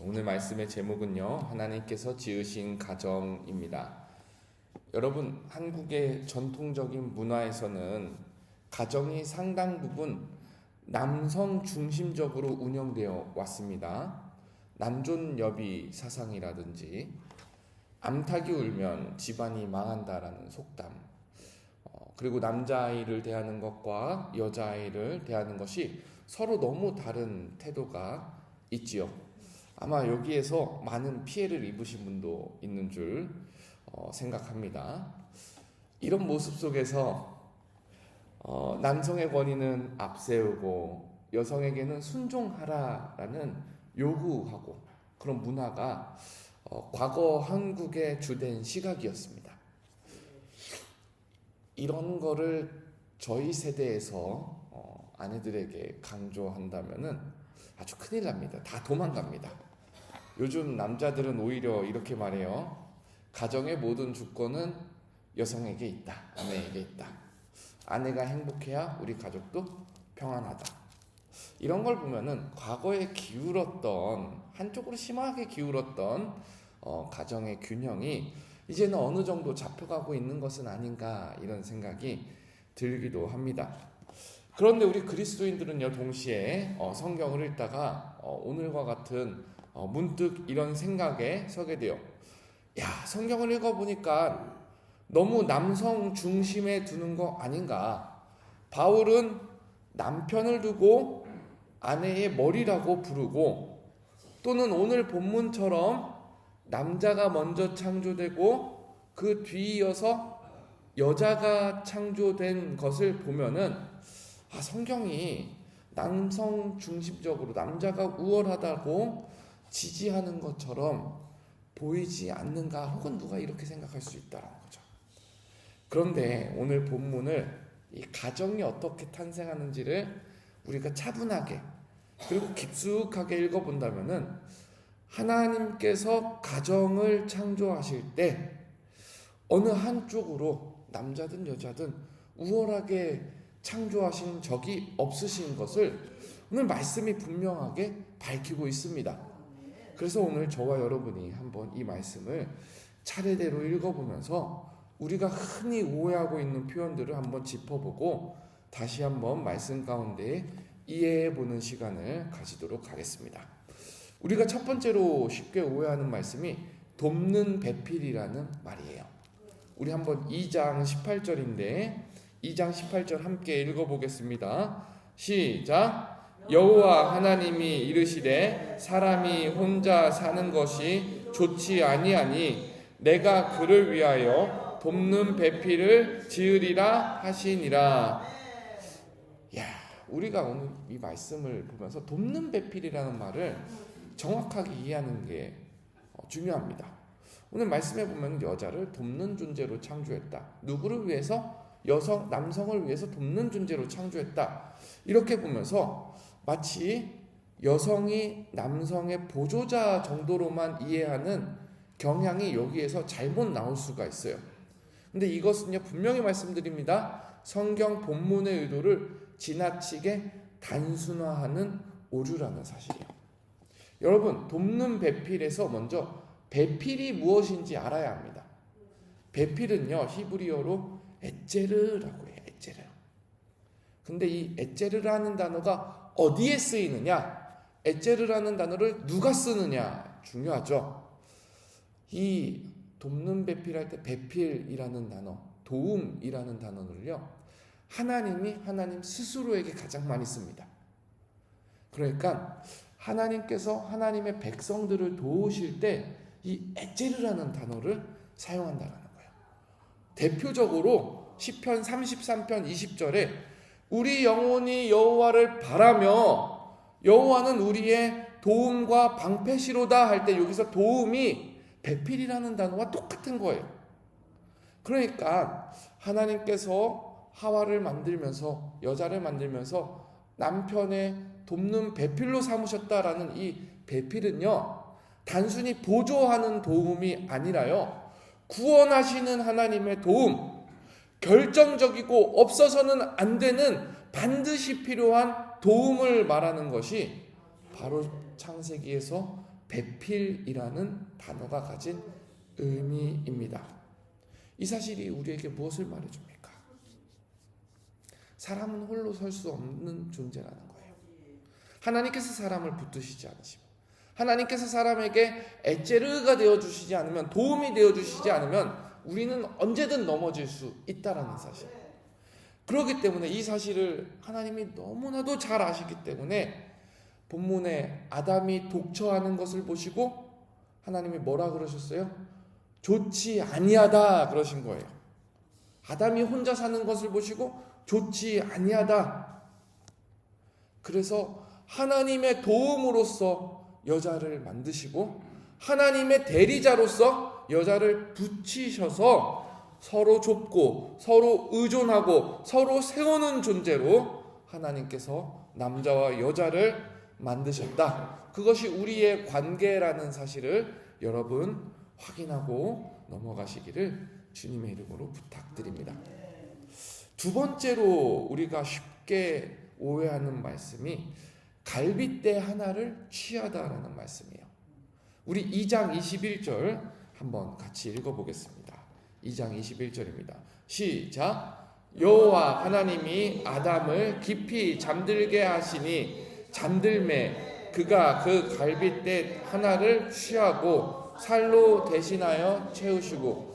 오늘 말씀의 제목은요, 하나님께서 지으신 가정입니다. 여러분, 한국의 전통적인 문화에서는 가정이 상당 부분 남성 중심적으로 운영되어 왔습니다. 남존여비 사상이라든지 암탉이 울면 집안이 망한다라는 속담, 그리고 남자아이를 대하는 것과 여자아이를 대하는 것이 서로 너무 다른 태도가 있지요. 아마 여기에서 많은 피해를 입으신 분도 있는 줄 생각합니다. 이런 모습 속에서 남성의 권위는 앞세우고 여성에게는 순종하라라는 요구하고 그런 문화가 과거 한국의 주된 시각이었습니다. 이런 거를 저희 세대에서 아내들에게 강조한다면은 아주 큰일 납니다. 다 도망갑니다. 요즘 남자들은 오히려 이렇게 말해요. 가정의 모든 주권은 여성에게 있다. 아내에게 있다. 아내가 행복해야 우리 가족도 평안하다. 이런 걸 보면은 과거에 기울었던, 한쪽으로 심하게 기울었던 가정의 균형이 이제는 어느 정도 잡혀가고 있는 것은 아닌가, 이런 생각이 들기도 합니다. 그런데 우리 그리스도인들은요, 동시에 성경을 읽다가 오늘과 같은 문득 이런 생각에 서게 돼요. 성경을 읽어보니까 너무 남성 중심에 두는 거 아닌가. 바울은 남편을 두고 아내의 머리라고 부르고, 또는 오늘 본문처럼 남자가 먼저 창조되고 그 뒤이어서 여자가 창조된 것을 보면은 성경이 남성 중심적으로 남자가 우월하다고 지지하는 것처럼 보이지 않는가, 혹은 누가 이렇게 생각할 수 있다는 거죠. 그런데 오늘 본문을 이 가정이 어떻게 탄생하는지를 우리가 차분하게 그리고 깊숙하게 읽어본다면은 하나님께서 가정을 창조하실 때 어느 한쪽으로 남자든 여자든 우월하게 창조하신 적이 없으신 것을 오늘 말씀이 분명하게 밝히고 있습니다. 그래서 오늘 저와 여러분이 한번 이 말씀을 차례대로 읽어보면서 우리가 흔히 오해하고 있는 표현들을 한번 짚어보고 다시 한번 말씀 가운데 이해해보는 시간을 가지도록 하겠습니다. 우리가 첫 번째로 쉽게 오해하는 말씀이 돕는 배필이라는 말이에요. 우리 한번 2장 18절인데 2장 18절 함께 읽어보겠습니다. 시작. 여호와 하나님이 이르시되 사람이 혼자 사는 것이 좋지 아니하니 내가 그를 위하여 돕는 배필을 지으리라 하시니라. 우리가 오늘 이 말씀을 보면서 돕는 배필이라는 말을 정확하게 이해하는 게 중요합니다. 오늘 말씀에 보면 여자를 돕는 존재로 창조했다. 누구를 위해서? 남성을 위해서 돕는 존재로 창조했다. 이렇게 보면서 마치 여성이 남성의 보조자 정도로만 이해하는 경향이 여기에서 잘못 나올 수가 있어요. 근데 이것은요, 분명히 말씀드립니다. 성경 본문의 의도를 지나치게 단순화하는 오류라는 사실이에요. 여러분, 돕는 배필에서 먼저 배필이 무엇인지 알아야 합니다. 배필은요, 히브리어로 에제르라고 해요. 에제르. 근데 이 에제르라는 단어가 어디에 쓰이느냐, 에제르라는 단어를 누가 쓰느냐 중요하죠. 이 돕는 배필할 때 배필이라는 단어, 도움이라는 단어를요, 하나님 스스로에게 가장 많이 씁니다. 그러니까 하나님께서 하나님의 백성들을 도우실 때 이 에제르라는 단어를 사용한다는 거예요. 대표적으로 시편 33편 20절에 우리 영혼이 여호와를 바라며 여호와는 우리의 도움과 방패시로다 할 때 여기서 도움이 배필이라는 단어와 똑같은 거예요. 그러니까 하나님께서 하와를 만들면서, 여자를 만들면서 남편의 돕는 배필로 삼으셨다라는 이 배필은요, 단순히 보조하는 도움이 아니라요, 구원하시는 하나님의 도움, 결정적이고 없어서는 안 되는 반드시 필요한 도움을 말하는 것이 바로 창세기에서 배필이라는 단어가 가진 의미입니다. 이 사실이 우리에게 무엇을 말해줍니까? 사람은 홀로 설 수 없는 존재라는 거예요. 하나님께서 사람을 붙드시지 않으시고, 하나님께서 사람에게 에제르가 되어주시지 않으면, 도움이 되어주시지 않으면 우리는 언제든 넘어질 수 있다라는 사실. 그렇기 때문에 이 사실을 하나님이 너무나도 잘 아시기 때문에 본문에 아담이 독처하는 것을 보시고 하나님이 뭐라 그러셨어요? 좋지 아니하다 그러신 거예요. 아담이 혼자 사는 것을 보시고 좋지 아니하다. 그래서 하나님의 도움으로서 여자를 만드시고 하나님의 대리자로서 여자를 붙이셔서 서로 돕고 서로 의존하고 서로 세우는 존재로 하나님께서 남자와 여자를 만드셨다. 그것이 우리의 관계라는 사실을 여러분 확인하고 넘어가시기를 주님의 이름으로 부탁드립니다. 두 번째로 우리가 쉽게 오해하는 말씀이 갈빗대 하나를 취하다라는 말씀이에요. 우리 2장 21절 한번 같이 읽어보겠습니다. 2장 21절입니다. 시작. 여호와 하나님이 아담을 깊이 잠들게 하시니 잠들매 그가 그 갈빗대 하나를 취하고 살로 대신하여 채우시고.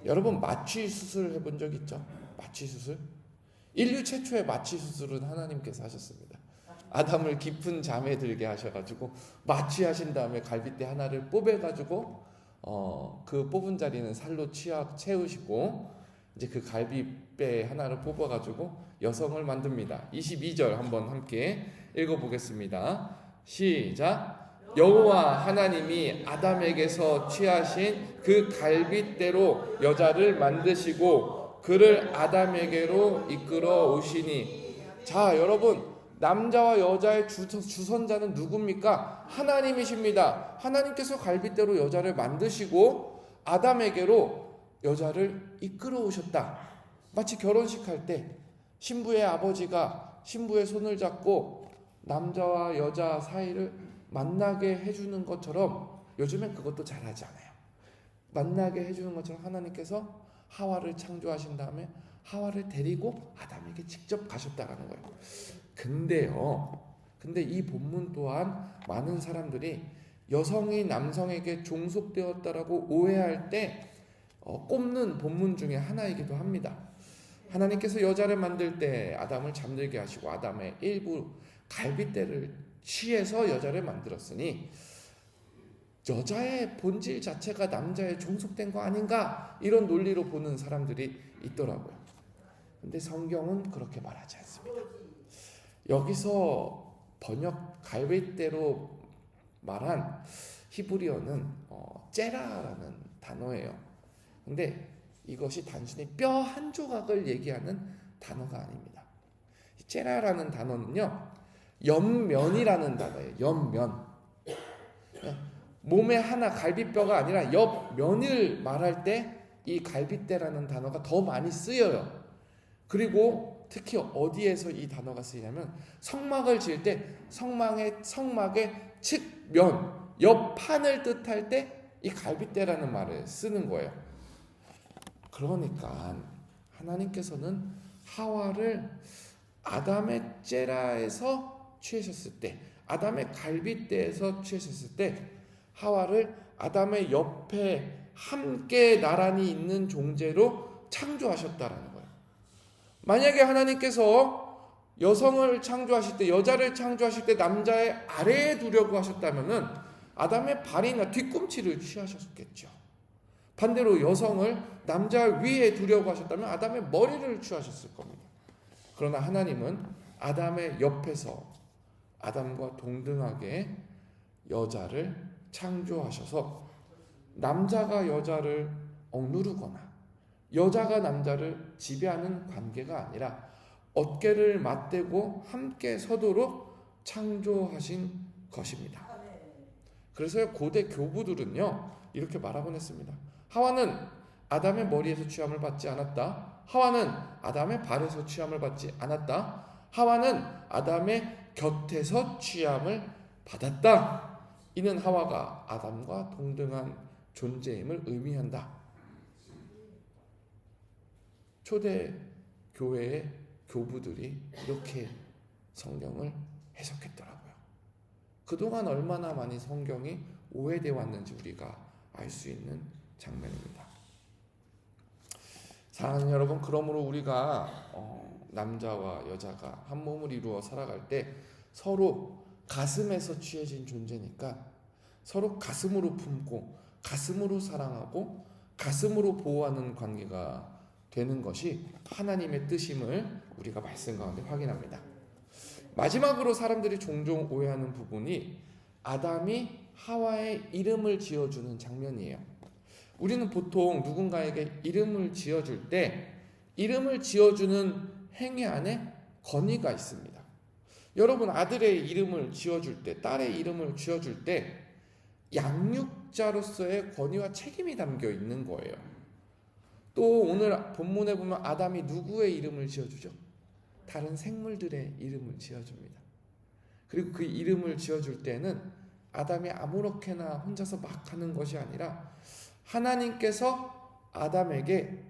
여러분 마취 수술 해본 적 있죠? 마취 수술? 인류 최초의 마취 수술은 하나님께서 하셨습니다. 아담을 깊은 잠에 들게 하셔가지고 마취하신 다음에 갈빗대 하나를 뽑아가지고 그 뽑은 자리는 살로 채우시고 이제 그 갈빗대 하나를 뽑아가지고 여성을 만듭니다. 22절 한번 함께 읽어보겠습니다. 시작. 여호와 하나님이 아담에게서 취하신 그 갈빗대로 여자를 만드시고 그를 아담에게로 이끌어 오시니. 자, 여러분, 남자와 여자의 주선자는 누굽니까? 하나님이십니다. 하나님께서 갈빗대로 여자를 만드시고 아담에게로 여자를 이끌어 오셨다. 마치 결혼식 할 때 신부의 아버지가 신부의 손을 잡고 남자와 여자 사이를 만나게 해주는 것처럼, 요즘엔 그것도 잘하지 않아요. 만나게 해주는 것처럼 하나님께서 하와를 창조하신 다음에 하와를 데리고 아담에게 직접 가셨다라는 거예요. 근데 이 본문 또한 많은 사람들이 여성이 남성에게 종속되었다라고 오해할 때 꼽는 본문 중에 하나이기도 합니다. 하나님께서 여자를 만들 때 아담을 잠들게 하시고 아담의 일부 갈빗대를 취해서 여자를 만들었으니 여자의 본질 자체가 남자에 종속된 거 아닌가, 이런 논리로 보는 사람들이 있더라고요. 근데 성경은 그렇게 말하지 않습니다. 여기서 번역 갈빗대로 말한 히브리어는 째라라는 단어예요. 근데 이것이 단순히 뼈 한 조각을 얘기하는 단어가 아닙니다. 째라라는 단어는요, 옆면이라는 단어예요. 옆면. 몸의 하나 갈비뼈가 아니라 옆면을 말할 때 이 갈빗대라는 단어가 더 많이 쓰여요. 그리고 특히 어디에서 이 단어가 쓰이냐면 성막을 지을 때 성막의 측면, 옆판을 뜻할 때 이 갈빗대라는 말을 쓰는 거예요. 그러니까 하나님께서는 하와를 아담의 째라에서 취하셨을 때, 아담의 갈빗대에서 취하셨을 때 하와를 아담의 옆에 함께 나란히 있는 존재로 창조하셨다라는 거예요. 만약에 하나님께서 여성을 창조하실 때, 여자를 창조하실 때 남자의 아래에 두려고 하셨다면은 아담의 발이나 뒤꿈치를 취하셨겠죠. 반대로 여성을 남자 위에 두려고 하셨다면 아담의 머리를 취하셨을 겁니다. 그러나 하나님은 아담의 옆에서 아담과 동등하게 여자를 창조하셔서 남자가 여자를 억누르거나 여자가 남자를 지배하는 관계가 아니라 어깨를 맞대고 함께 서도록 창조하신 것입니다. 그래서 고대 교부들은요 이렇게 말하곤 했습니다. 하와는 아담의 머리에서 취함을 받지 않았다. 하와는 아담의 발에서 취함을 받지 않았다. 하와는 아담의 곁에서 취함을 받았다. 이는 하와가 아담과 동등한 존재임을 의미한다. 초대 교회의 교부들이 이렇게 성경을 해석했더라고요. 그동안 얼마나 많이 성경이 오해되어 왔는지 우리가 알 수 있는 장면입니다. 사랑하는 여러분, 그러므로 우리가 남자와 여자가 한 몸을 이루어 살아갈 때 서로 가슴에서 취해진 존재니까 서로 가슴으로 품고 가슴으로 사랑하고 가슴으로 보호하는 관계가 되는 것이 하나님의 뜻임을 우리가 말씀 가운데 확인합니다. 마지막으로 사람들이 종종 오해하는 부분이 아담이 하와의 이름을 지어주는 장면이에요. 우리는 보통 누군가에게 이름을 지어줄 때 이름을 지어주는 행위 안에 권위가 있습니다. 여러분, 아들의 이름을 지어줄 때, 딸의 이름을 지어줄 때 양육자로서의 권위와 책임이 담겨 있는 거예요. 또 오늘 본문에 보면 아담이 누구의 이름을 지어주죠? 다른 생물들의 이름을 지어줍니다. 그리고 그 이름을 지어줄 때는 아담이 아무렇게나 혼자서 막 하는 것이 아니라 하나님께서 아담에게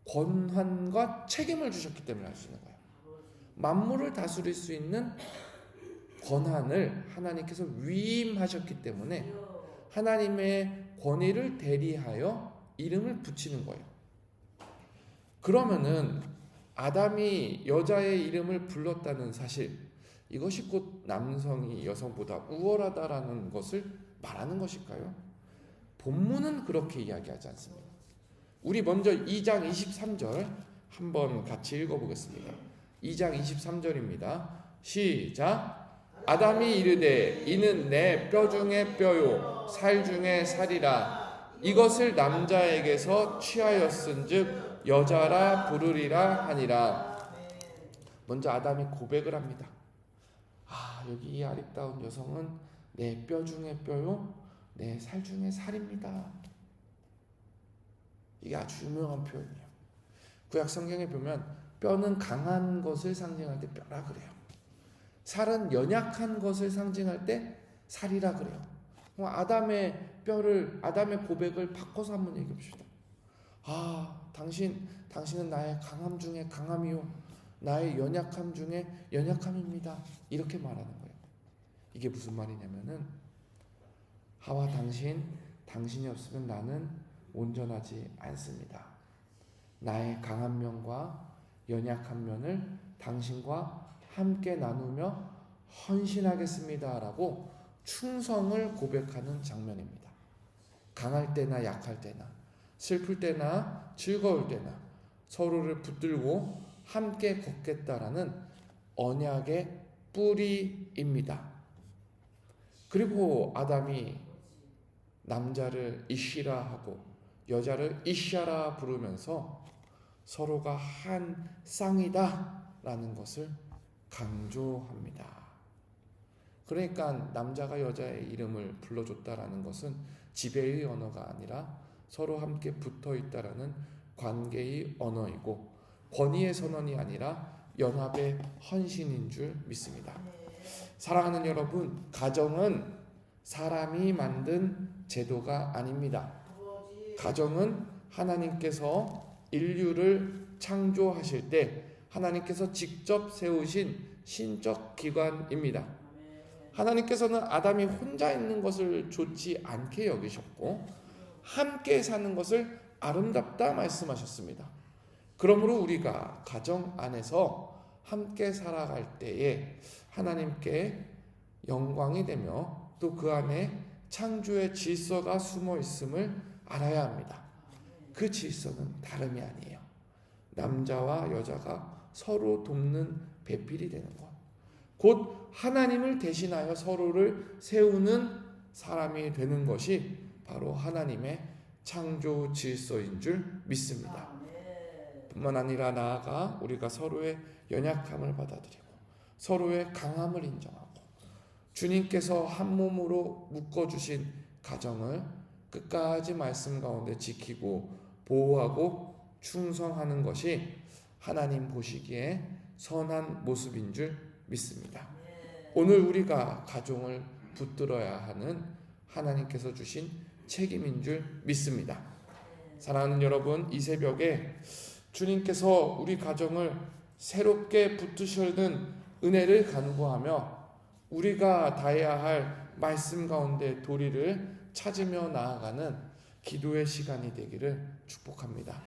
권한과 책임을 주셨기 때문에 할 수 있는 거예요. 만물을 다스릴 수 있는 권한을 하나님께서 위임하셨기 때문에 하나님의 권위를 대리하여 이름을 붙이는 거예요. 그러면은 아담이 여자의 이름을 불렀다는 사실, 이것이 곧 남성이 여성보다 우월하다라는 것을 말하는 것일까요? 본문은 그렇게 이야기하지 않습니다. 우리 먼저 2장 23절 한번 같이 읽어보겠습니다. 2장 23절입니다. 시작. 아담이 이르되 이는 내 뼈 중에 뼈요 살 중에 살이라. 이것을 남자에게서 취하였은즉 여자라 부르리라 하니라. 먼저 아담이 고백을 합니다. 여기 이 아리따운 여성은 내 뼈 중에 뼈요 내 살 중에 살입니다. 이게 아주 유명한 표현이에요. 구약 성경에 보면 뼈는 강한 것을 상징할 때 뼈라 그래요. 살은 연약한 것을 상징할 때 살이라 그래요. 아담의 고백을 바꿔서 한번 얘기해 봅시다. 당신은 나의 강함 중에 강함이요 나의 연약함 중에 연약함입니다. 이렇게 말하는 거예요. 이게 무슨 말이냐면은 하와 당신이 없으면 나는 온전하지 않습니다. 나의 강한 면과 연약한 면을 당신과 함께 나누며 헌신하겠습니다 라고 충성을 고백하는 장면입니다. 강할 때나 약할 때나 슬플 때나 즐거울 때나 서로를 붙들고 함께 걷겠다라는 언약의 뿌리입니다. 그리고 아담이 남자를 이시라 하고 여자를 이샤라 부르면서 서로가 한 쌍이다 라는 것을 강조합니다. 그러니까 남자가 여자의 이름을 불러줬다라는 것은 지배의 언어가 아니라 서로 함께 붙어있다라는 관계의 언어이고 권위의 선언이 아니라 연합의 헌신인 줄 믿습니다. 사랑하는 여러분, 가정은 사람이 만든 제도가 아닙니다. 가정은 하나님께서 인류를 창조하실 때 하나님께서 직접 세우신 신적 기관입니다. 하나님께서는 아담이 혼자 있는 것을 좋지 않게 여기셨고 함께 사는 것을 아름답다 말씀하셨습니다. 그러므로 우리가 가정 안에서 함께 살아갈 때에 하나님께 영광이 되며 또 그 안에 창조의 질서가 숨어 있음을 알아야 합니다. 그 질서는 다름이 아니에요. 남자와 여자가 서로 돕는 배필이 되는 것. 곧 하나님을 대신하여 서로를 세우는 사람이 되는 것이 바로 하나님의 창조 질서인 줄 믿습니다. 뿐만 아니라 나아가 우리가 서로의 연약함을 받아들이고 서로의 강함을 인정하고 주님께서 한 몸으로 묶어주신 가정을 끝까지 말씀 가운데 지키고 보호하고 충성하는 것이 하나님 보시기에 선한 모습인 줄 믿습니다. 오늘 우리가 가정을 붙들어야 하는 하나님께서 주신 책임인 줄 믿습니다. 사랑하는 여러분, 이 새벽에 주님께서 우리 가정을 새롭게 붙드시는 은혜를 간구하며 우리가 다해야 할 말씀 가운데 도리를 찾으며 나아가는 기도의 시간이 되기를 축복합니다.